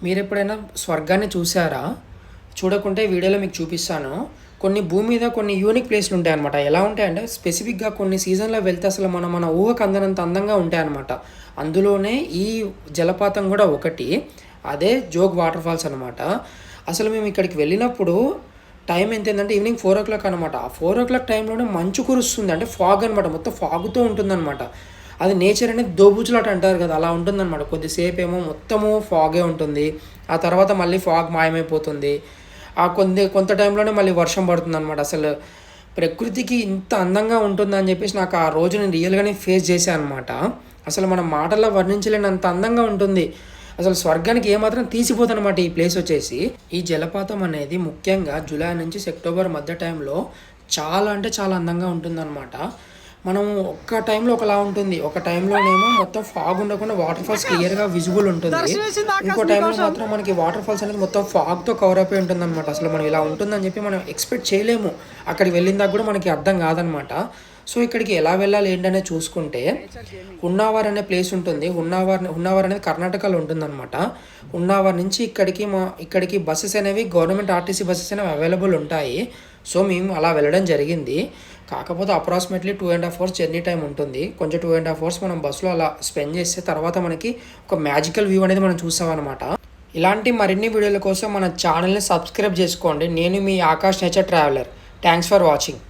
మీరెప్పుడైనా స్వర్గాన్ని చూసారా? చూడకుంటే వీడియోలో మీకు చూపిస్తాను. కొన్ని భూమి మీద కొన్ని యూనిక్ ప్లేస్‌లు ఉంటాయన్నమాట. ఎలా ఉంటాయంటే స్పెసిఫిక్‌గా కొన్ని సీజన్‌లో వెళ్తే అసలు మన ఊహకు అందనంత అందంగా ఉంటాయన్నమాట. అందులోనే ఈ జలపాతం గూడా ఒకటి. అదే జోగ్ వాటర్ ఫాల్స్ అనమాట. అసలు మేము ఇక్కడికి వెళ్ళినప్పుడు టైం ఎంతయిందంటే ఈవినింగ్ 4:00 అనమాట. ఆ 4:00 టైంలోనే మంచు కురుస్తుంది. అంటే ఫాగ్ అనమాట. మొత్తం ఫాగ్‌తో ఉంటుందనమాట. అది నేచర్ అనేది దోబూచులాట అంటారు కదా! అలా ఉంటుందనమాట. కొద్దిసేపేమో మొత్తము ఫాగే ఉంటుంది. ఆ తర్వాత మళ్ళీ ఫాగ్ మాయమైపోతుంది. కొంత టైంలోనే మళ్ళీ వర్షం పడుతుందనమాట. అసలు ప్రకృతికి ఇంత అందంగా ఉంటుందని చెప్పేసి నాకు ఆ రోజు నేను రియల్‌గానే ఫేస్ చేశా అనమాట. అసలు మనం మాటల్లో వర్ణించలేనంత అందంగా ఉంటుంది. అసలు స్వర్గానికి ఏమాత్రం తీసిపోదనమాట ఈ ప్లేస్ వచ్చేసి. ఈ జలపాతం అనేది ముఖ్యంగా జూలై నుంచి సెప్టెంబర్ మధ్య టైంలో చాలా అంటే చాలా అందంగా ఉంటుందనమాట. మనం ఒక్క టైంలో ఒకలా ఉంటుంది. ఒక టైంలోనేమో మొత్తం ఫాగ్ ఉండకుండా వాటర్ ఫాల్స్ క్లియర్‌గా విజిబుల్ ఉంటుంది. ఇంకో టైంలో మాత్రం మనకి వాటర్ ఫాల్స్ అనేది మొత్తం ఫాగ్‌తో కవర్ అయిపోయి ఉంటుందనమాట. అసలు మనం ఇలా ఉంటుందని చెప్పి మనం ఎక్స్‌పెక్ట్ చేయలేము. అక్కడికి వెళ్ళిన దాకా కూడా మనకి అర్థం కాదనమాట. సో ఇక్కడికి ఎలా వెళ్ళాలి ఏంటనేది చూసుకుంటే హున్నావర్ అనే ప్లేస్ ఉంటుంది. హున్నావర్ అనేది కర్ణాటకలో ఉంటుందన్నమాట. హున్నావర్ నుంచి ఇక్కడికి బస్సెస్ అనేవి గవర్నమెంట్ ఆర్టీసీ బస్సెస్ అనేవి అవైలబుల్ ఉంటాయి. సో మేము అలా వెళ్ళడం జరిగింది. కాకపోతే అప్రాక్సిమేట్లీ 2½ అవర్స్ జర్నీ టైం ఉంటుంది. కొంచెం 2½ అవర్స్ మనం బస్సులో అలా స్పెండ్ చేస్తే తర్వాత మనకి ఒక మ్యాజికల్ వ్యూ అనేది మనం చూస్తామన్నమాట. ఇలాంటి మరిన్ని వీడియోల కోసం మన ఛానల్ని సబ్స్క్రైబ్ చేసుకోండి. నేను మీ Akash nature traveller. Thanks for watching.